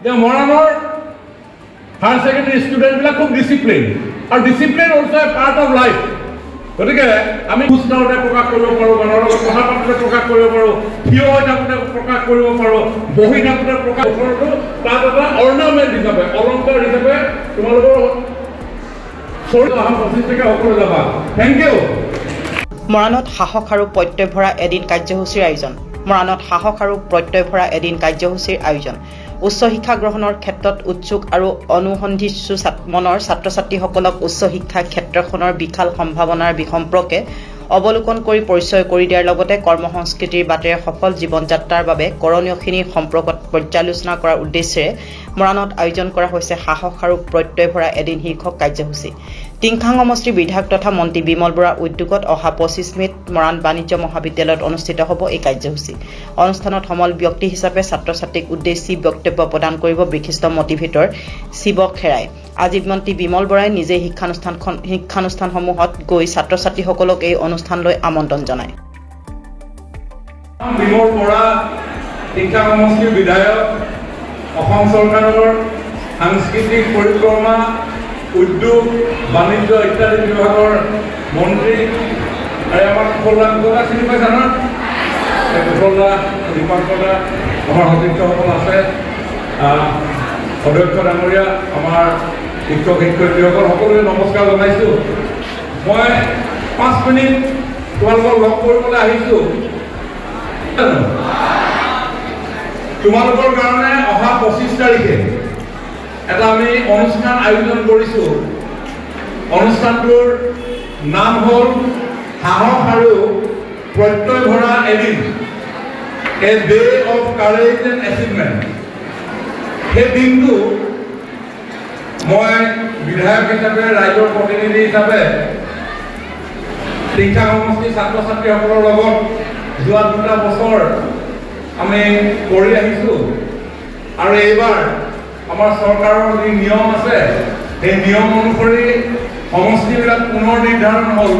যে মৰাণৰ higher secondary ষ্টুডেণ্টবিলাক খুব ডিচিপ্লিন আৰু discipline also' A part of life. গতিকে আমি খোজকাঢ়োতে প্ৰকাশ কৰিব পাৰোঁ, মানুহৰ লগত কথা পাতোতে প্ৰকাশ কৰিব পাৰোঁ, থিয় হৈ থাকোঁতে প্ৰকাশ কৰিব পাৰোঁ, বহি থাকোঁতে প্ৰকাশ কৰোঁতো তাত এটা অৰ্নামেণ্ট হিচাপে, অলংকাৰ হিচাপে তোমালোকৰ অহা 25 তাৰিখে সকলো যাবা। Thank you. মৰাণত সাহস আৰু প্ৰত্যয় ভৰা এদিন কাৰ্যসূচীৰ আয়োজন। মৰাণত সাহস আৰু প্ৰত্যয় ভৰা এদিন কাৰ্যসূচীৰ আয়োজন। উচ্চ শিক্ষা গ্ৰহণৰ ক্ষেত্ৰত উৎসুক আৰু অনুসন্ধিৎসু মনৰ ছাত্ৰ ছাত্ৰীসকলক উচ্চ শিক্ষা ক্ষেত্ৰখনৰ বিশাল সম্ভাৱনাৰ সম্পৰ্কে অৱলোকন কৰি পৰিচয় কৰি দিয়াৰ লগতে কৰ্মসংস্কৃতিৰ বাটেৰে সফল জীৱন যাত্ৰাৰ বাবে কৰণীয়খিনিৰ সম্পৰ্কত পৰ্যালোচনা কৰাৰ উদ্দেশ্যেৰে মৰাণত আয়োজন কৰা হৈছে সাহস আৰু প্ৰত্যয় ভৰা এদিন শীৰ্ষক কাৰ্যসূচী। টিংখাং সমষ্টিৰ বিধায়ক তথা মন্ত্ৰী বিমল বৰাৰ উদ্যোগত অহা 25 মে'ত মৰাণ বাণিজ্য মহাবিদ্যালয়ত অনুষ্ঠিত হ'ব এই কাৰ্যসূচী। অনুষ্ঠানত সমল ব্যক্তি হিচাপে ছাত্ৰ ছাত্ৰীক উদ্দেশ্যি বক্তব্য প্ৰদান কৰিব বিশিষ্ট মটিভেটৰ শিৱ খেৰাই। আজি মন্ত্ৰী বিমল বৰাই নিজে শিক্ষানুষ্ঠানসমূহত গৈ ছাত্ৰ ছাত্ৰীসকলক এই অনুষ্ঠানলৈ আমন্ত্ৰণ জনায়। বিমল বৰা টিংখাং সমষ্টিৰ বিধায়ক, অসম চৰকাৰৰ সাংস্কৃতিক পৰিক্ৰমা, উদ্যোগ, বাণিজ্য ইত্যাদি বিভাগৰ মন্ত্ৰী। আৰু আমাৰ কুশলা চিনি পাইছা ন? কুশলা, দীপাংকদা, আমাৰ সতীৰ্থসকল আছে, অধ্যক্ষ ডাঙৰীয়া, আমাৰ শিক্ষক শিক্ষয়িত্ৰীসকল সকলোৱে নমস্কাৰ জনাইছোঁ। মই 5 মিনিট তোমালোকক লগ কৰিবলৈ আহিছোঁ। তোমালোকৰ কাৰণে অহা 25 তাৰিখে এটা আমি অনুষ্ঠান আয়োজন কৰিছোঁ। অনুষ্ঠানটোৰ নাম হ'ল সাহস আৰু প্ৰত্যয় ভৰা এদিন, a day of courage and achievement. সেই দিনটো মই বিধায়ক হিচাপে, ৰাইজৰ প্ৰতিনিধি হিচাপে টিংখাং সমষ্টিৰ ছাত্ৰ ছাত্ৰীসকলৰ লগত যোৱা 2 বছৰ আমি কৰি আহিছোঁ। আৰু এইবাৰ আমাৰ চৰকাৰৰ যি নিয়ম আছে সেই নিয়ম অনুসৰি সমষ্টিবিলাক পুনৰ নিৰ্ধাৰণ হ'ল,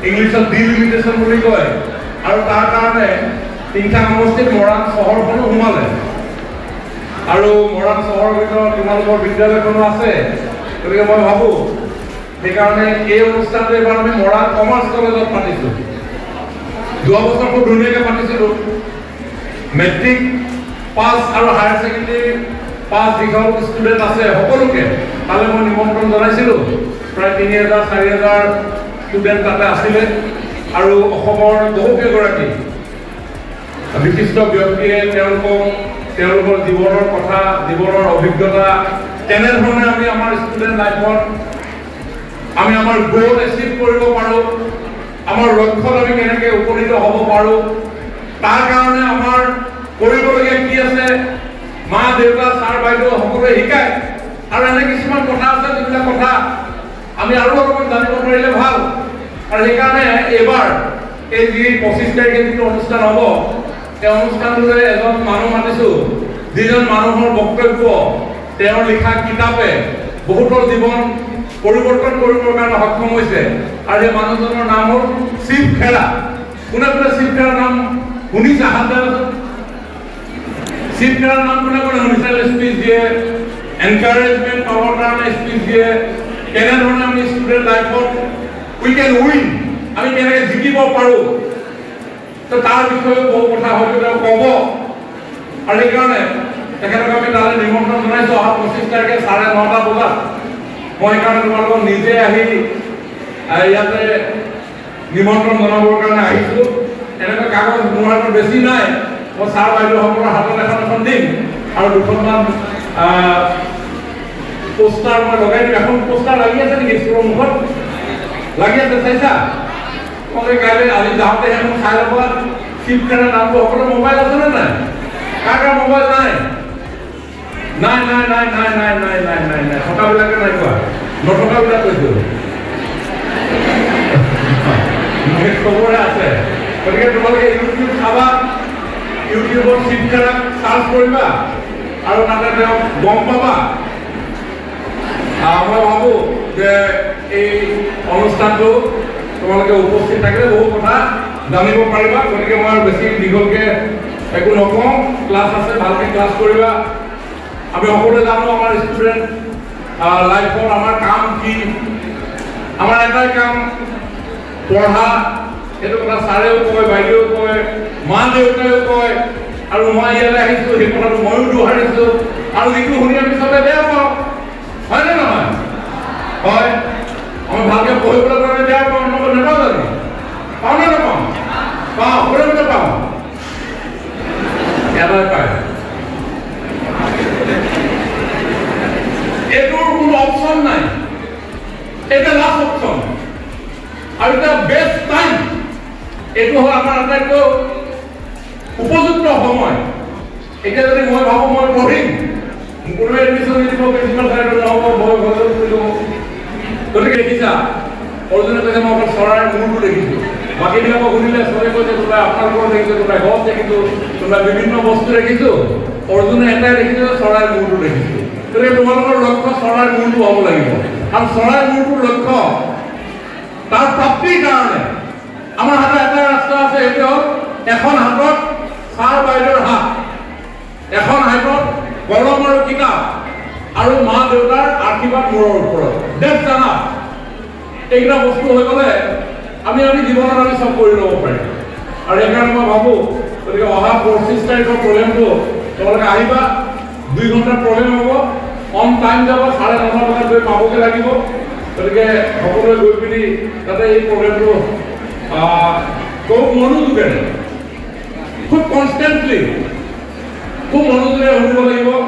ইংলিছত ডিলিমিটেশ্যন বুলি কয়। আৰু তাৰ কাৰণে টিংখাং সমষ্টিত মৰাণ চহৰখনো সোমালে। আৰু মৰাণ চহৰৰ ভিতৰত তোমালোকৰ বিদ্যালয়খনো আছে। গতিকে মই ভাবোঁ সেইকাৰণে এই অনুষ্ঠানটো এইবাৰ আমি মৰাণ কমাৰ্চ কলেজত পাতিছোঁ। যোৱা বছৰ খুব ধুনীয়াকৈ পাতিছিলোঁ। মেট্ৰিক পাছ আৰু হায়াৰ ছেকেণ্ডেৰী পাছ যিসকল ষ্টুডেণ্ট আছে সকলোকে তালৈ মই নিমন্ত্ৰণ জনাইছিলোঁ। প্ৰায় 3000-4000 ষ্টুডেণ্ট তাতে আছিলে। আৰু অসমৰ বহুকেইগৰাকী বিশিষ্ট ব্যক্তিয়ে তেওঁলোকৰ জীৱনৰ কথা, জীৱনৰ অভিজ্ঞতা, কেনেধৰণে আমি আমাৰ ষ্টুডেণ্ট লাইফত আমি আমাৰ গ'ল এচিভ কৰিব পাৰোঁ, আমাৰ লক্ষ্যত আমি কেনেকৈ উপনীত হ'ব পাৰোঁ, তাৰ কাৰণে আমাৰ কৰিবলগীয়া কি আছে, মা দেউতা ছাৰ বাইদেউ সকলোৱে শিকায়। আৰু এনে কিছুমান কথা আছে যিবিলাক কথা আমি আৰু অলপমান জানিব পাৰিলে ভাল। আৰু সেইকাৰণে এইবাৰ এই যি 25 তাৰিখে যিটো অনুষ্ঠান হ'ব, এই অনুষ্ঠানটোলৈ এজন মানুহ মাতিছোঁ, যিজন মানুহৰ বক্তব্য, তেওঁৰ লিখা কিতাপে বহুতৰ জীৱন পৰিৱৰ্তন কৰিবৰ কাৰণে সক্ষম হৈছে। আৰু সেই মানুহজনৰ নাম হ'ল শিৱ খেৰা। কোনে কোনে শিৱ খেৰাৰ নাম শুনিছে? হাত দিয়কচোন। শিৱ খেৰাৰ নাম কোনে কোনে শুনিছে? স্পীচ দিয়ে, এনকাৰেজমেণ্ট পাবৰ কাৰণে স্পীচ দিয়ে, কেনেধৰণে আমি ষ্টুডেণ্ট লাইফত উই কেন উইন, আমি কেনেকৈ জিকিব পাৰোঁ, তো তাৰ বিষয়ে বহু কথা হয়তো তেওঁ ক'ব। আৰু সেইকাৰণে তেখেতক আমি তালৈ নিমন্ত্ৰণ জনাইছোঁ অহা 25 তাৰিখে 9:30 বজাত। মই সেইকাৰণে তোমালোকক নিজে আহি ইয়াতে নিমন্ত্ৰণ জনাবৰ কাৰণে আহিছোঁ। এনেকুৱা কাগজ মোৰ হাতত বেছি নাই, মই ছাৰ বাইদেউসকলৰ হাতত এখন দিম আৰু 2খনমান পোষ্টাৰ মই লগাই দিম। এখন পোষ্টাৰ লাগি আছে নেকি স্কুলৰ মুখত? লাগি আছে, চাইছা? মই কাইলৈ আজি যাওঁতে এখন চাই ল'বা। শিৱ খেৰাৰ নামটো সকলো মোবাইল আছেনে নাই? কাৰ কাৰ মোবাইল নাই? নাই নাই নাই নাই নাই নাই নাই নাই নাই থকাবিলাকে নাই কোৱা, নথকাবিলাক কৈছোঁ। খবৰে আছে। গতিকে তোমালোকে ইউটিউব চাবা, ইউটিউবত শিৱ খেৰাক চাৰ্চ কৰিবা আৰু তাতে তেওঁক গম পাবা। মই ভাবোঁ যে এই অনুষ্ঠানটো তোমালোকে উপস্থিত থাকিলে বহু কথা জানিব পাৰিবা। গতিকে মই বেছি দীঘলকৈ একো নকওঁ, ক্লাছ আছে, ভালকৈ ক্লাছ কৰিবা। আমি সকলোৱে জানো আমাৰ ষ্টুডেণ্ট লাইফত আমাৰ কাম কি। আমাৰ এটাই কাম পঢ়া, সেইটো কথা ছাৰেও কয়, বাইদেউ কয়, মা দেউতাইও কয়, আৰু মই ইয়ালৈ আহিছোঁ সেই কথাটো ময়ো দোহাৰিছোঁ, আৰু যিটো শুনি আমি চবে বেয়া পাওঁ, হয়নে নহয়? হয়, আমি ভালকৈ পঢ়িবলৈ কাৰণে বেয়া পাওঁ, নাপাওঁ জানো? পাওঁ নে নাপাওঁ? পাওঁ, সকলোৱে পাওঁ, এটাই পায়। এইটোৰ কোনো অপশ্যন নাই, এটা লাষ্ট অপশ্যন, আৰু এটা বেষ্ট টাইম। এইটো হ'ল আমাৰ আটাইতকৈ উপযুক্ত সময়। এতিয়া যদি মই ভাবোঁ মই পঢ়িম, কোনোৱে এডমিশ্যন নিদিব, প্ৰিন্সিপাল ছাৰে নহ'ব, মই ঘৰলৈ দিব। গতিকে দেখিছা, অৰ্জুনে কৈছে মই অকল চৰাইৰ মূৰটো দেখিছোঁ, বাকীবিলাকক শুনিলে চবে কৈছে কোনোবাই আপোনালোকৰ দেখিছোঁ, কোনোবাই গছ দেখিছোঁ, কোনোবাই বিভিন্ন বস্তু দেখিছোঁ। অৰ্জুনে এটাই দেখিছোঁ, চৰাইৰ মূৰটো দেখিছোঁ। গতিকে তোমালোকৰ লক্ষ্য চৰাইৰ মূৰটো হ'ব লাগিব, আৰু চৰাইৰ মূৰটোৰ লক্ষ্য তাৰ প্ৰাপ্তিৰ কাৰণে আমাৰ হাতত এটা ৰাস্তা আছে, সেইটো হ'ল এখন হাতত ছাৰ বাইদেউৰ হাত, এখন হাতত কলম আৰু কিতাপ, আৰু মা দেউতাৰ আশীৰ্বাদ মূৰৰ ওপৰত। দেশ জানা এইকেইটা বস্তু হৈ গ'লে আমি জীৱনত আমি চব কৰি ল'ব পাৰিম। আৰু সেইকাৰণে মই ভাবোঁ, গতিকে অহা 25 তাৰিখৰ প্ৰগ্ৰেমটো তোমালোকে আহিবা, 2 ঘণ্টাৰ প্ৰগ্ৰেম হ'ব, অন টাইম যাব, 9:30 বজাত গৈ পাবগৈ লাগিব। গতিকে সকলোৱে গৈ পিনি তাতে এই প্ৰগ্ৰেমটো খুব মনোযোগেৰে, খুব কনষ্টেণ্টলি, খুব মনোযোগেৰে শুনিব লাগিব।